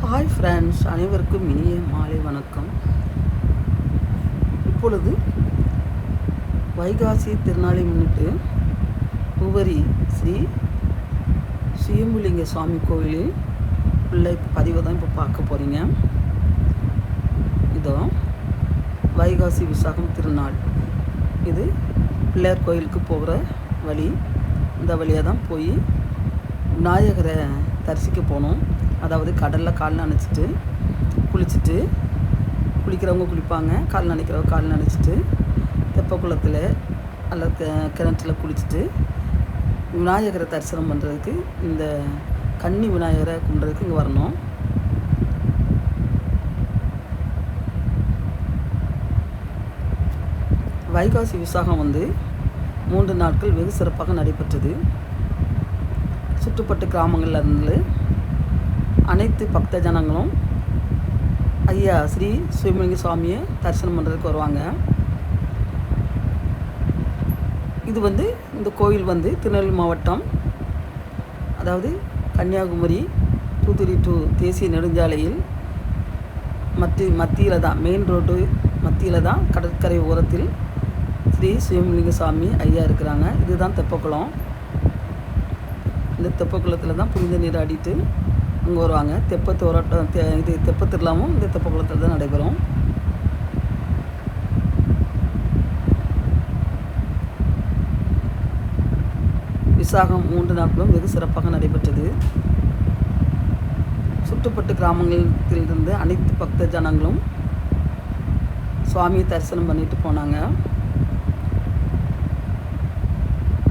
Hi friends, அனைவருக்கும் இனிய மாலை வணக்கம். இப்பொழுது வைகாசி திருநாளை முன்னிட்டு உவரி ஸ்ரீ சுயம்புலிங்க சுவாமி கோவிலில் உள்ள பதிவை தான் இப்போ பார்க்க போகிறீங்க. இதோ வைகாசி விசாகம் திருநாள். இது பிள்ளையார் கோயிலுக்கு போகிற வழி. இந்த வழியாக தான் போய் விநாயகரை தரிசிக்க போனோம். அதாவது கடலில் கால் நனைச்சிட்டு குளிச்சுட்டு, குளிக்கிறவங்க குளிப்பாங்க, கால் நனைக்கிறவங்க கால் நனைச்சிட்டு தெப்ப குளத்தில் அல்லது கிணற்றில் குளிச்சுட்டு விநாயகரை தரிசனம் பண்ணுறதுக்கு, இந்த கன்னி விநாயகரை கும்பிட்றதுக்கு இங்கே வரணும். வைகாசி விசாகம் 3 நாட்கள் வெகு சிறப்பாக நடைபெற்றது. சுற்றுப்பட்டு கிராமங்களில் இருந்து அனைத்து பக்த ஜனங்களும் ஐயா ஸ்ரீ சுயம்புலிங்க சுவாமியை தரிசனம் பண்ணுறதுக்கு வருவாங்க. இது இந்த கோயில் திருநெல்வேலி மாவட்டம், அதாவது கன்னியாகுமரி தூத்துக்குடி டு தேசிய நெடுஞ்சாலையில் மத்தியில் தான், மெயின் ரோடு மத்தியில் தான், கடற்கரை ஓரத்தில் ஸ்ரீ சுயம்புலிங்க சுவாமி ஐயா இருக்கிறாங்க. இதுதான் தெப்பக்குளம். இந்த தெப்பக்குளத்தில் தான் புனித நீர் ஆடிட்டு அங்கே வருவாங்க. தெப்பத்தோராட்டம் இது தெப்ப திருவிழாவும் இந்த தெப்பக்குளத்தில் தான் நடைபெறும். விசாகம் 3 நாட்களும் வெகு சிறப்பாக நடைபெற்றது. சுற்றுப்பட்டு கிராமங்களிலிருந்து அனைத்து பக்த ஜனங்களும் சுவாமியை தரிசனம் பண்ணிட்டு போனாங்க.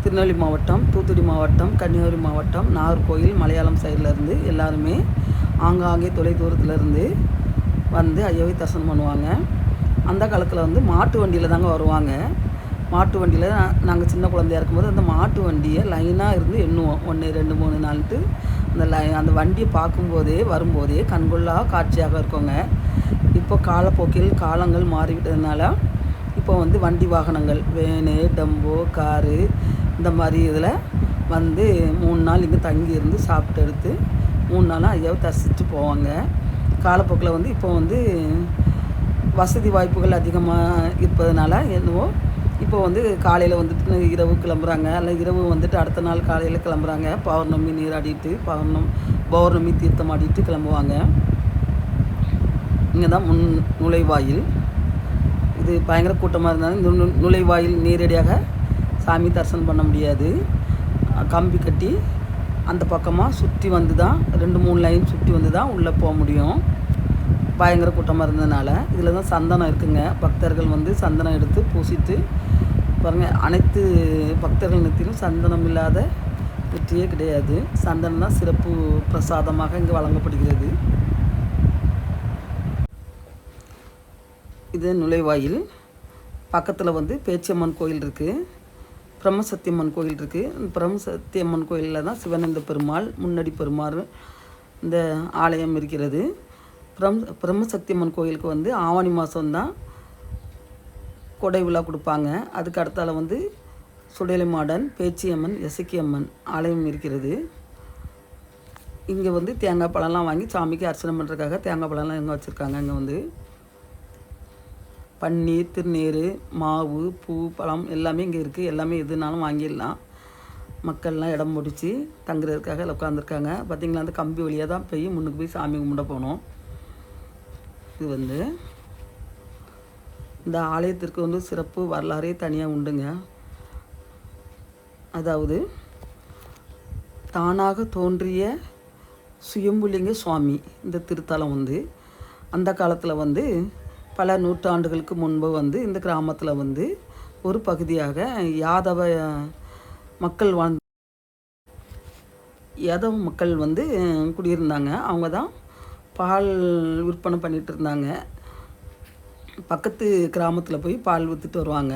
திருநெல்வேலி மாவட்டம், தூத்துக்குடி மாவட்டம், கன்னியாகுமரி மாவட்டம், நாகர்கோயில், மலையாளம் சைட்லேருந்து எல்லாருமே ஆங்காங்கே தொலை தூரத்துலேருந்து ஐயாவை தரிசனம் பண்ணுவாங்க. அந்த காலத்தில் மாட்டு வண்டியில் தாங்க வருவாங்க. மாட்டு வண்டியில் நாங்கள் சின்ன குழந்தையா இருக்கும்போது அந்த மாட்டு வண்டியை லைனாக இருந்து எண்ணுவோம். 1 2 3 4 அந்த வண்டியை பார்க்கும்போதே வரும்போதே கண்கொள்ளா காட்சியாக இருக்குங்க. இப்போ காலப்போக்கில் காலங்கள் மாறிவிட்டதுனால இப்போ வண்டி வாகனங்கள், வேனு, டெம்போ, காரு, இந்த மாதிரி இதில் 3 நாள் இங்கே தங்கி இருந்து சாப்பிட்டு எடுத்து 3 நாளாக ஐயாவை தரிசித்து போவாங்க. காலப்போக்கில் இப்போ வசதி வாய்ப்புகள் அதிகமாக இருப்பதனால என்னவோ இப்போ காலையில் இரவு கிளம்புறாங்க, இல்லை இரவு அடுத்த நாள் காலையில் கிளம்புறாங்க. பௌர்ணமி நீராடிட்டு பௌர்ணமி தீர்த்தம் ஆடிட்டு கிளம்புவாங்க. இங்கே தான் முன் நுழைவாயில். இது பயங்கர கூட்டமாக இருந்தாலும் இந்த நுழைவாயில் நேரடியாக சாமி தரிசனம் பண்ண முடியாது. கம்பி கட்டி அந்த பக்கமாக சுற்றி தான் 2-3 லைன் சுற்றி தான் உள்ளே போக முடியும். பயங்கர கூட்டமாக இருந்ததுனால இதில் தான் சந்தனம் இருக்குங்க. பக்தர்கள் சந்தனம் எடுத்து பூசிட்டு பாருங்கள். அனைத்து பக்தர்கள் நெத்திலும் சந்தனம் இல்லாத வெற்றியே கிடையாது. சந்தனம் தான் சிறப்பு பிரசாதமாக இங்கே வழங்கப்படுகிறது. இது நுழைவாயில். பக்கத்தில் பேச்சியம்மன் கோயில் இருக்குது, பிரம்மசக்தியம்மன் கோயில் இருக்குது. பிரம்மசக்தியம்மன் கோயிலில் தான் சிவனந்த பெருமாள், முன்னடி பெருமாள் இந்த ஆலயம் இருக்கிறது. பிரம்மசக்தியம்மன் கோயிலுக்கு ஆவணி மாதம்தான் கொடை விழா கொடுப்பாங்க. அதுக்கு அடுத்தால சுடலை மாடன், பேச்சியம்மன், எசக்கியம்மன் ஆலயம் இருக்கிறது. இங்கே தேங்காய் பழம்லாம் வாங்கி சாமிக்கு அர்ச்சனை பண்ணுறதுக்காக தேங்காய் பழம்லாம் எங்கே வச்சுருக்காங்க. இங்கே பன்னீர், திருநீர், மாவு, பூ, பழம் எல்லாமே இங்கே இருக்குது. எல்லாமே எதுனாலும் வாங்கிடலாம். மக்கள்லாம் இடம் பிடிச்சி தங்குறதுக்காக எல்லாம் உட்காந்துருக்காங்க. பார்த்திங்களா, அந்த கம்பி வழியாக தான் போய் முன்னுக்கு போய் சாமி கும்பிட போனோம். இது இந்த ஆலயத்திற்கு சிறப்பு வரலாறே தனியாக உண்டுங்க. அதாவது தானாக தோன்றிய சுயம்புலிங்க சுவாமி இந்த திருத்தலம் அந்த காலத்தில் பல நூற்றாண்டுகளுக்கு முன்பு இந்த கிராமத்தில் ஒரு பகுதியாக யாதவ மக்கள் குடியிருந்தாங்க. அவங்க தான் பால் விற்பனை பண்ணிகிட்டு இருந்தாங்க. பக்கத்து கிராமத்தில் போய் பால் விற்றுட்டு வருவாங்க.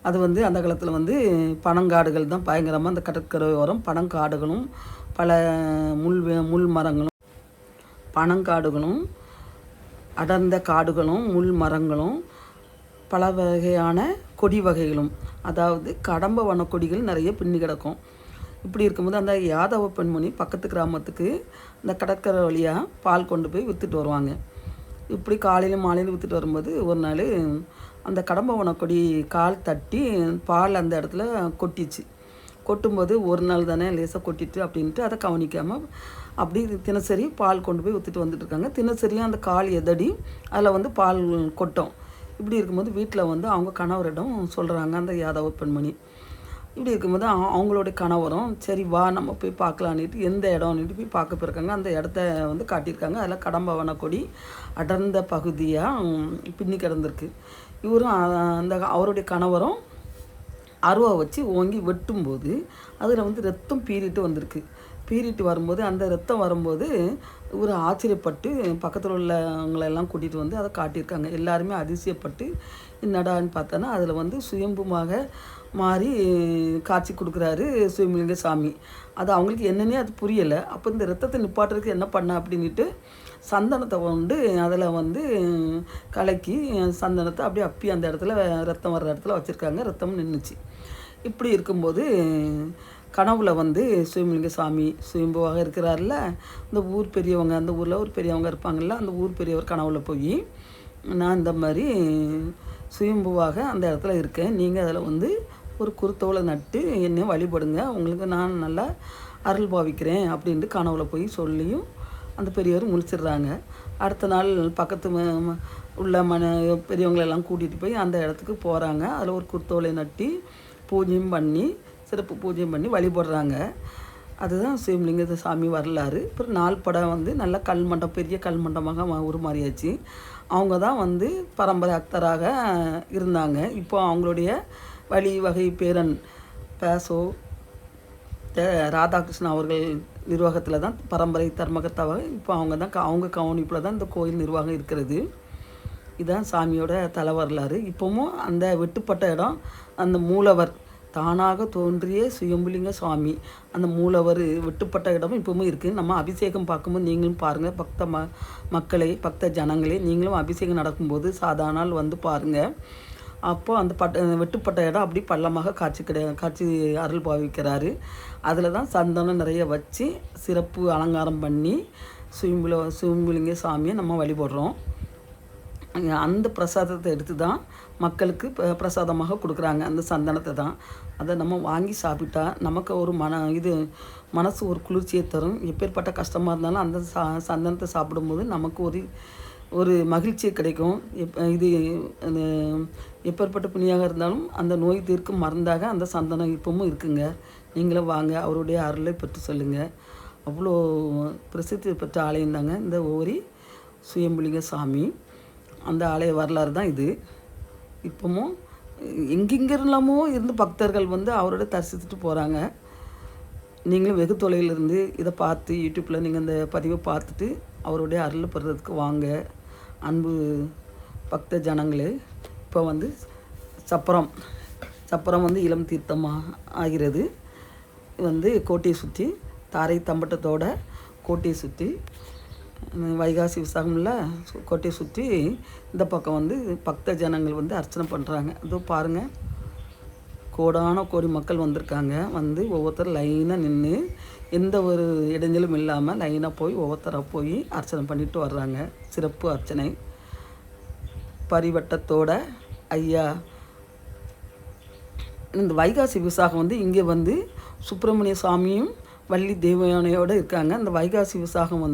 அது அந்த காலத்தில் பனங்காடுகள் தான் பயங்கரமாக, அந்த கடற்கரை ஓரம் பனங்காடுகளும் பல முள் மரங்களும், பனங்காடுகளும் அடர்ந்த காடுகளும் முள் மரங்களும் பல வகையான கொடி வகைகளும், அதாவது கடம்ப வனக்கொடிகள் நிறைய பின்னி கிடக்கும். இப்படி இருக்கும்போது அந்த யாதவ பெண்மணி பக்கத்து கிராமத்துக்கு இந்த கடற்கரை வழியாக பால் கொண்டு போய் விற்றுட்டு வருவாங்க. இப்படி காலையில் மாலையில் விற்றுட்டு வரும்போது ஒரு நாள் அந்த கடம்பவன கொடி கால் தட்டி பால் அந்த இடத்துல கொட்டிச்சு. கொட்டும்போது ஒரு நாள் தானே லேசாக கொட்டிட்டு அப்படின்ட்டு அதை கவனிக்காமல் அப்படி தினசரி பால் கொண்டு போய் விற்றுட்டு வந்துட்டுருக்காங்க. தினசரியும் அந்த கால் எதடி அதில் பால் கொட்டும். இப்படி இருக்கும்போது வீட்டில் அவங்க கணவரிடம் சொல்கிறாங்க அந்த யாதவ பெண்மணி. இப்படி இருக்கும்போது அவங்களுடைய கணவரும் சரி வா நம்ம போய் பார்க்கலான்ட்டு எந்த இடம்னுட்டு போய் பார்க்க போயிருக்காங்க. அந்த இடத்த காட்டியிருக்காங்க. அதில் கடம்பவன கொடி அடர்ந்த பகுதியாக பின்னி கிடந்திருக்கு. இவரும் அந்த அவருடைய கணவரும் அருவா வச்சு ஓங்கி வெட்டும்போது அதில் ரத்தம் பீறிட்டு வந்திருக்கு. பீறிட்டு வரும்போது அந்த ரத்தம் வரும்போது இவர் ஆச்சரியப்பட்டு பக்கத்தில் உள்ளவங்களெல்லாம் கூட்டிகிட்டு அதை காட்டியிருக்காங்க. எல்லாருமே அதிசயப்பட்டு என்னடான்னு பார்த்தோன்னா அதில் சுயம்புமாக மாறி காட்சி கொடுக்குறாரு சுயம்புலிங்க சாமி. அது அவங்களுக்கு என்னன்னே அது புரியலை. அப்போ இந்த ரத்தத்தை நிப்பாட்டுறதுக்கு என்ன பண்ண அப்படின்ட்டு சந்தனத்தை அதில் கலக்கி சந்தனத்தை அப்படியே அப்பி அந்த இடத்துல ரத்தம் வர்ற இடத்துல வச்சுருக்காங்க. ரத்தம் நின்றுச்சு. இப்படி இருக்கும்போது கனவுல சுயம்புலிங்க சாமி சுயம்புவாக இருக்கிறார்ல, இந்த ஊர் பெரியவங்க, அந்த ஊரில் ஒரு பெரியவங்க இருப்பாங்கள்ல, அந்த ஊர் பெரியவர் கனவுல போய் நான் இந்த மாதிரி சுயம்புவாக அந்த இடத்துல இருக்கேன், நீங்கள் அதில் ஒரு குருத்தோலை நட்டு என்னை வழிபடுங்க, உங்களுக்கு நான் நல்லா அருள் பாவிக்கிறேன் அப்படின்ட்டு கனவுல போய் சொல்லியும் அந்த பெரியவர் முழிச்சிடுறாங்க. அடுத்த நாள் பக்கத்து உள்ள பெரியவங்களெல்லாம் கூட்டிகிட்டு போய் அந்த இடத்துக்கு போகிறாங்க. அதில் ஒரு குருத்தோலை நட்டி பூஜையும் பண்ணி சிறப்பு பூஜையும் பண்ணி வழிபடுறாங்க. அதுதான் சுயம்புலிங்க சாமி வரலாறு. அப்புறம் நாள் படம் நல்ல கல்மண்டம், பெரிய கல்மண்டமாக உருமாறியாச்சு. அவங்க தான் பரம்பரை அக்தராக இருந்தாங்க. இப்போ அவங்களுடைய வழி வகை பேரன் பேசோ ராதாகிருஷ்ணன் அவர்கள் நிர்வாகத்தில் தான் பரம்பரை தர்மகர்த்தாவாக இப்போ அவங்க கவனிப்பில் தான் இந்த கோயில் நிர்வாகம் இருக்கிறது. இதுதான் சாமியோட தல வரலாறு. இப்போவும் அந்த வெட்டுப்பட்ட இடம், அந்த மூலவர் தானாக தோன்றிய சுயம்புலிங்க சுவாமி, அந்த மூலவர் வெட்டுப்பட்ட இடமும் இப்பவும் இருக்குது. நம்ம அபிஷேகம் பார்க்கும்போது நீங்களும் பாருங்கள், மக்களை பக்த ஜனங்களே, நீங்களும் அபிஷேகம் நடக்கும்போது சாதாரண நாள் பாருங்கள். அப்போது அந்த வெட்டுப்பட்ட இடம் அப்படி பள்ளமாக காட்சி அருள் பாவிக்கிறாரு. அதில் தான் சந்தனம் நிறைய வச்சு சிறப்பு அலங்காரம் பண்ணி சுயம்புலிங்க சாமியை நம்ம வழிபடுறோம். அந்த பிரசாதத்தை எடுத்து தான் மக்களுக்கு பிரசாதமாக கொடுக்குறாங்க. அந்த சந்தனத்தை தான் அதை நம்ம வாங்கி சாப்பிட்டா நமக்கு ஒரு மனசு ஒரு குளிர்ச்சியை தரும். எப்பேற்பட்ட கஷ்டமாக இருந்தாலும் அந்த சந்தனத்தை சாப்பிடும்போது நமக்கு ஒரு மகிழ்ச்சி கிடைக்கும். இது எப்பேற்பட்ட புண்ணியாக இருந்தாலும் அந்த நோய் தீர்க்கும் மருந்தாக அந்த சந்தனம் இப்பவும் இருக்குங்க. நீங்களும் வாங்க, அவருடைய அருளை பெற்று சொல்லுங்கள். அவ்வளோ பிரசித்தி பெற்ற ஆலயம் தாங்க இந்த ஓரி சுயம்புலிங்க சாமி. அந்த ஆலய வரலாறு தான் இது. இப்போவும் எங்கெங்கெல்லாமோ இருந்து பக்தர்கள் அவரோட தரிசித்துட்டு போகிறாங்க. நீங்களும் வெகு தொலைவிலிருந்து இதை பார்த்து யூடியூப்பில் நீங்கள் இந்த பதிவை பார்த்துட்டு அவருடைய அருளை பெறுறதுக்கு வாங்க அன்பு பக்த ஜனங்களே. இப்போ சப்பரம் இளம் தீர்த்தமாக ஆகிறது. கோட்டையை சுற்றி தாரை தம்பட்டத்தோட கோட்டையை சுற்றி வைகாசி விசாகமில் கோட்டையை சுற்றி இந்த பக்கம் பக்த ஜனங்கள் அர்ச்சனை பண்ணுறாங்க. அதோ பாருங்கள், கோடான கோடி மக்கள் வந்திருக்காங்க. ஒவ்வொருத்தர் லைனாக நின்று எந்த ஒரு இடைஞ்சலும் இல்லாமல் லைனாக போய் ஒவ்வொருத்தராக போய் அர்ச்சனை பண்ணிட்டு வர்றாங்க. சிறப்பு அர்ச்சனை பரிவட்டத்தோட ஐயா. இந்த வைகாசி விசாகம் இங்கே சுப்பிரமணிய சாமியும் வள்ளி தேவயானையோடு இருக்காங்க. அந்த வைகாசி விசாகம்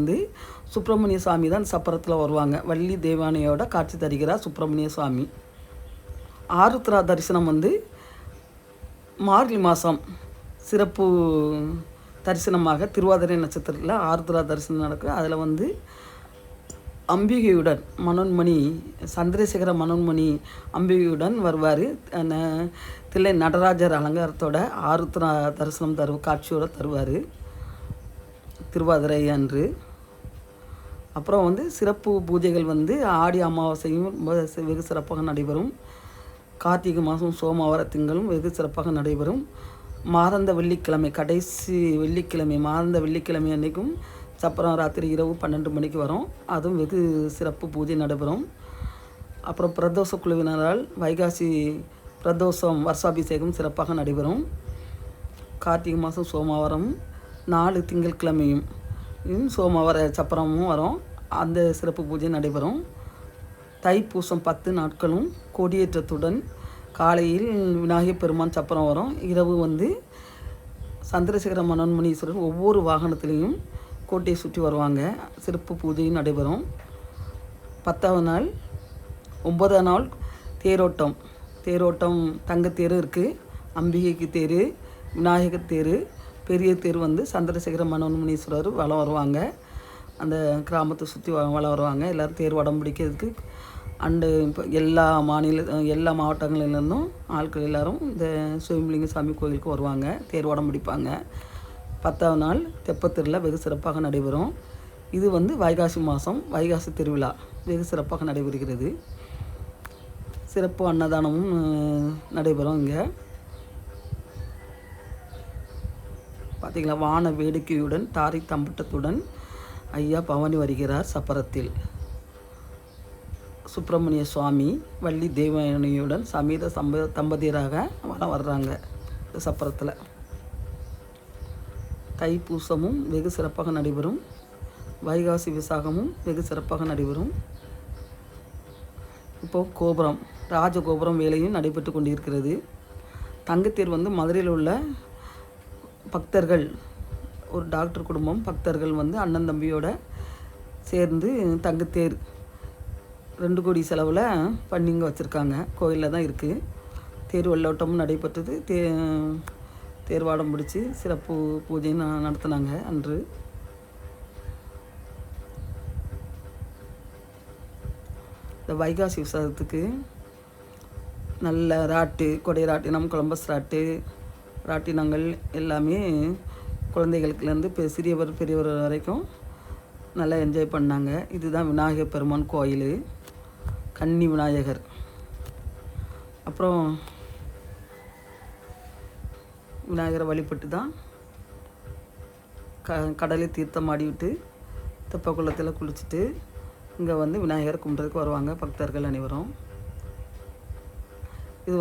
சுப்பிரமணிய சாமி தான் சப்பரத்தில் வருவாங்க. வள்ளி தேவானையோட காட்சி தருகிறார் சுப்பிரமணிய சாமி. ஆருத்ரா தரிசனம் மார்கழி மாதம் சிறப்பு தரிசனமாக திருவாதிரை நட்சத்திரத்தில் ஆருத்ரா தரிசனம் நடக்கும். அதில் அம்பிகையுடன் மனோன்மணி சந்திரசேகர மனோன்மணி அம்பிகையுடன் வருவார். தில்லை நடராஜர் அலங்காரத்தோட ஆருத்ரா தரிசனம் காட்சியோடு தருவார் திருவாதிரை அன்று. அப்புறம் சிறப்பு பூஜைகள் ஆடி அமாவாசையும் வெகு சிறப்பாக நடைபெறும். கார்த்திகை மாதம் சோமவார திங்களும் வெகு சிறப்பாக நடைபெறும். மாதந்த வெள்ளிக்கிழமை, கடைசி வெள்ளிக்கிழமை, மாதந்த வெள்ளிக்கிழமை அன்றைக்கும் சப்பரம் ராத்திரி இரவு 12 மணிக்கு வரும். அதுவும் வெகு சிறப்பு பூஜை நடைபெறும். அப்புறம் பிரதோஷ குழுவினரால் வைகாசி பிரதோஷம் வருஷாபிஷேகம் சிறப்பாக நடைபெறும். கார்த்திகை மாதம் சோமவாரம் 4 திங்கட்கிழமையும் சோமவார சப்பரமும் வரும். அந்த சிறப்பு பூஜை நடைபெறும். தைப்பூசம் 10 நாட்களும் கொடியேற்றத்துடன் காலையில் விநாயகர் பெருமான் சப்பரம் வரும். இரவு சந்திரசேகர மனோன்மணீஸ்வரர் ஒவ்வொரு வாகனத்திலையும் கோட்டையை சுற்றி வருவாங்க. சிறப்பு பூஜையும் நடைபெறும். 10ஆவது நாள் 9ஆம் நாள் தேரோட்டம் தங்கத்தேர் இருக்குது. அம்பிகைக்கு தேர், விநாயகர் தேர், பெரிய தேர் சந்திரசேகர மனோன்மணீஸ்வரர் வலம் வருவாங்க. அந்த கிராமத்தை சுற்றி வலம் வருவாங்க. எல்லோரும் தேர் வடம் பிடிக்கிறதுக்கு இப்போ எல்லா மாவட்டங்களிலேருந்தும் ஆட்கள் எல்லோரும் இந்த சுயம்புலிங்க சாமி கோயிலுக்கு வருவாங்க. தேர் வடம் பிடிப்பாங்க. 10ஆவது நாள் தெப்பத்திருவிழா வெகு சிறப்பாக நடைபெறும். இது வைகாசி மாதம் வைகாசி திருவிழா வெகு சிறப்பாக நடைபெறுகிறது. சிறப்பு அன்னதானமும் நடைபெறும். இங்கே பார்த்திங்களா, வான வேடிக்கையுடன் தாரை தம்பட்டத்துடன் ஐயா பவனி வருகிறார். சப்பரத்தில் சுப்பிரமணிய சுவாமி வள்ளி தேவயானியுடன் சமீத தம்பதியராக வர்றாங்க சப்பரத்தில். தைப்பூசமும் வெகு சிறப்பாக நடைபெறும். வைகாசி விசாகமும் வெகு சிறப்பாக நடைபெறும். இப்போது ராஜகோபுரம் வேலையும் நடைபெற்று கொண்டிருக்கிறது. தங்கத்தேர் மதுரையில் உள்ள பக்தர்கள், ஒரு டாக்டர் குடும்பம் பக்தர்கள் அண்ணன் தம்பியோட சேர்ந்து தங்கத்தேர் 2 கோடி செலவில் பண்ணிங்க வச்சுருக்காங்க. கோயிலில் தான் இருக்குது. தேர் வெள்ளோட்டமும் நடைபெற்றது. தேர்வாடம் பிடிச்சி சிறப்பு பூஜை நடத்தினாங்க அன்று. இந்த வைகாசி விசாரத்துக்கு நல்ல கொடை ராட்டினம், கொலம்பஸ் ராட்டினங்கள் எல்லாமே குழந்தைகளுக்குலேருந்து சிறியவர் பெரியவர் வரைக்கும் நல்லா என்ஜாய் பண்ணாங்க. இதுதான் விநாயகர் பெருமான் கோயில், கன்னி விநாயகர். அப்புறம் விநாயகரை வழிபட்டு தான் கடலில் தீர்த்தம் ஆடிவிட்டு தெப்ப குளத்தில் குளிச்சுட்டு இங்கே விநாயகரை கும்பிட்றதுக்கு வருவாங்க பக்தர்கள் அனைவரும். இது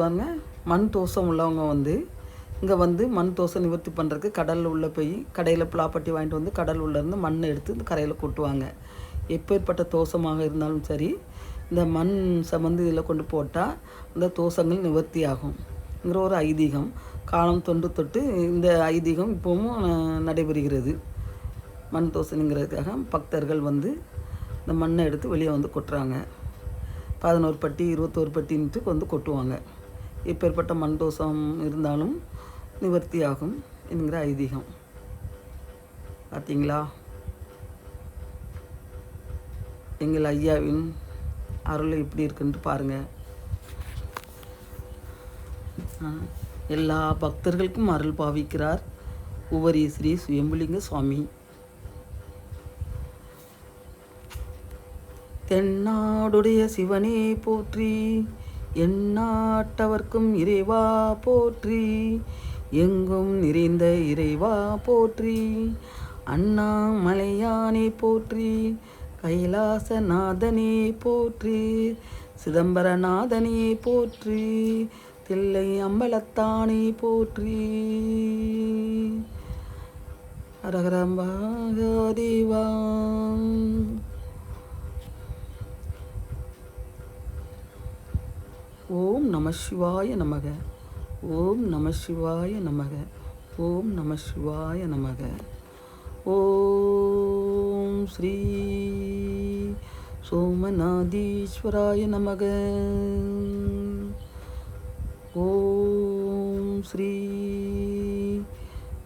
மண் தோசம் உள்ளவங்க இங்கே மண் தோசை நிவர்த்தி பண்ணுறதுக்கு கடலில் உள்ளே போய் கடையில் பிளாப்பட்டி வாங்கிட்டு கடல் உள்ளேருந்து மண்ணை எடுத்து இந்த கரையில் கொட்டுவாங்க. எப்பேற்பட்ட தோசமாக இருந்தாலும் சரி, இந்த மண் சமந்து இதில் கொண்டு போட்டால் அந்த தோசங்கள் நிவர்த்தி ஆகும்ங்கிற ஒரு ஐதீகம் காலம் தொட்டு இந்த ஐதீகம் இப்போவும் நடைபெறுகிறது. மண் தோசைங்கிறதுக்காக பக்தர்கள் இந்த மண்ணை எடுத்து வெளியே கொட்டுறாங்க. 11 பட்டி 21 பட்டின்ட்டு கொட்டுவாங்க. எப்பேற்பட்ட மண் தோசம் இருந்தாலும் நிவர்த்தி ஆகும் என்கிற ஐதீகம். பார்த்தீங்களா, எங்கள் ஐயாவின் அருள் எப்படி இருக்குன்ட்டு பாருங்கள். எல்லா பக்தர்களுக்கும் அருள் பாவிக்கிறார் உவரி ஸ்ரீ சுயம்புலிங்க சுவாமி. தென்னாடுடைய சிவனே போற்றி, எந்நாட்டவர்க்கும் இறைவா போற்றி, எங்கும் நிறைந்த இறைவா போற்றி, அண்ணாமலையானே போற்றி, கைலாசநாதனே போற்றி, சிதம்பரநாதனே போற்றி, தில்லை அம்பலத்தானே போற்றி. ஹரஹரம்பா. ஓம் நம சிவாய நமக. ஓம் நம சிவாய நமக. ஓம் நம சிவாய நமக. ஓம் ஸ்ரீ சோமநாதீஸ்வராய நமக. ஓம் ஸ்ரீ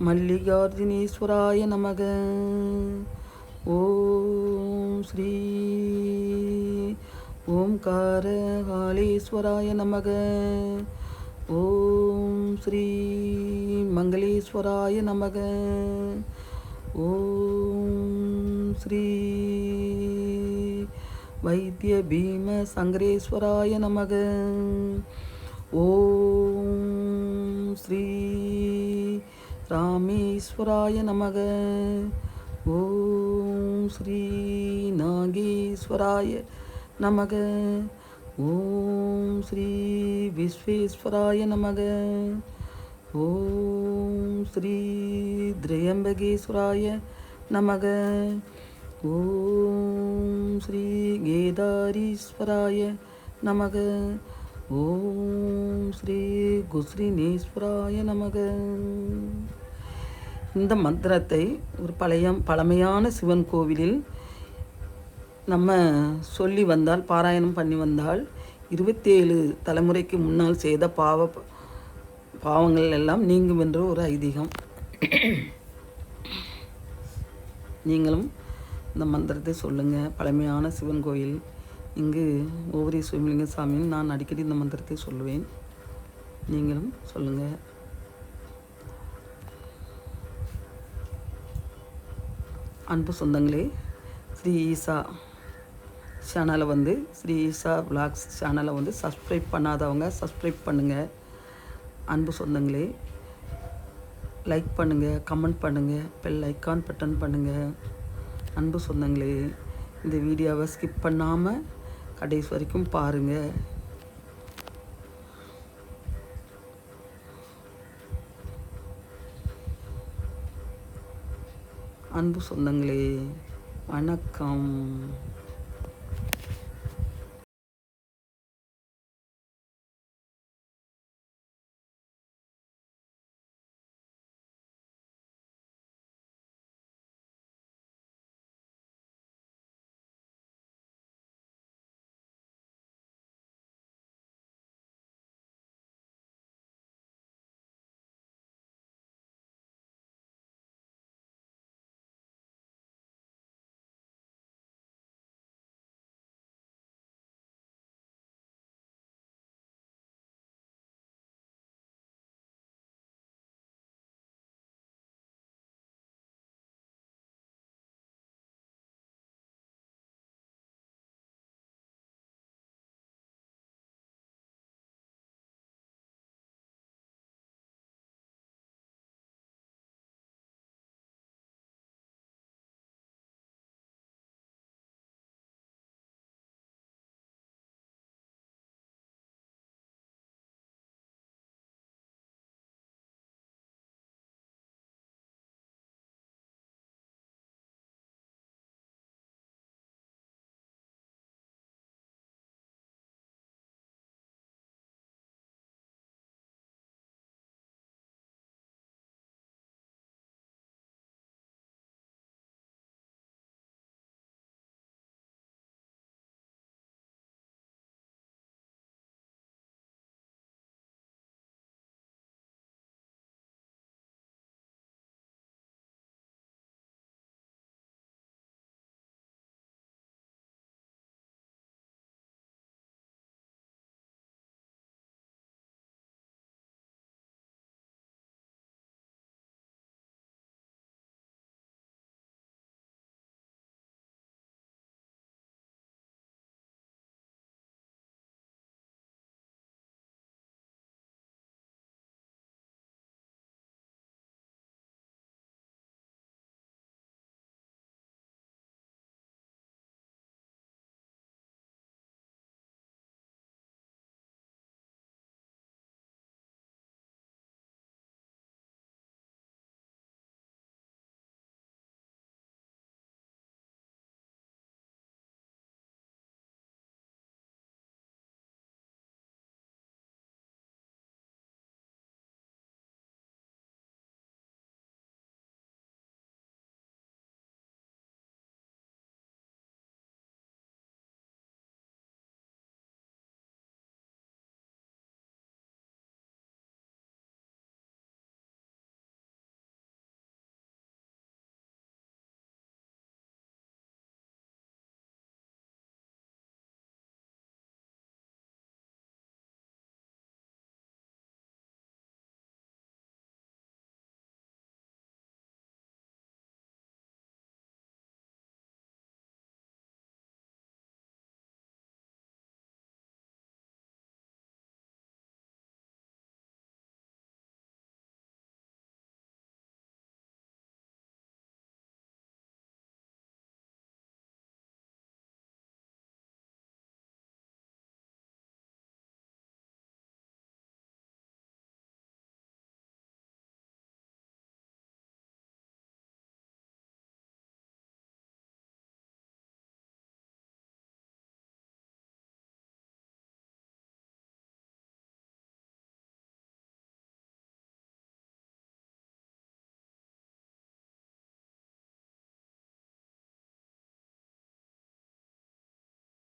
மல்லிகார்ஜுனேஸ்வராய நமக. ஓம் ஸ்ரீ ஓம்காரகாளீஸ்வராய நமக. ஓம் ஸ்ரீ மங்களேஸ்வராய நமக. ஓம் ஸ்ரீ வைத்திய பீம சங்கரேஸ்வராய நமக. ஓம் ஸ்ரீ ராமேஸ்வராய நமக. ஓம் ஸ்ரீ நாகேஸ்வராய நமக. ஓம் ஸ்ரீ விஸ்வேஸ்வராய நமக. ஓம் ஸ்ரீ திரையம்பகேஸ்வராய நமக. ஓம் ஸ்ரீ கேதாரீஸ்வராய நமக. ஓம் ஸ்ரீ குஸ்ரினேஸ்வராய நமக. இந்த மந்திரத்தை ஒரு பழமையான சிவன் கோவிலில் நம்ம சொல்லி வந்தால், பாராயணம் பண்ணி வந்தால் 27 தலைமுறைக்கு முன்னால் செய்த பாவங்கள் எல்லாம் நீங்கும் என்று ஒரு ஐதீகம். நீங்களும் இந்த மந்திரத்தை சொல்லுங்கள். பழமையான சிவன் கோயில் இங்கு ஓவரி சுயம்பலிங்க சாமின்னு நான் அடிக்கடி இந்த மந்திரத்தை சொல்லுவேன். நீங்களும் சொல்லுங்கள். அன்பு சொந்தங்களே, ஸ்ரீ ஈசா சேனலை ஸ்ரீ ஈசா விலாக்ஸ் சேனலை சப்ஸ்கிரைப் பண்ணாதவங்க சப்ஸ்கிரைப் பண்ணுங்கள். அன்பு சொந்தங்களே, லைக் பண்ணுங்கள், கமெண்ட் பண்ணுங்கள், பெல் ஐக்கான் பட்டன் பண்ணுங்கள். அன்பு சொந்தங்களே, இந்த வீடியோவை ஸ்கிப் பண்ணாமல் கடைசி வரைக்கும் பாருங்கள். அன்பு சொந்தங்களே, வணக்கம்.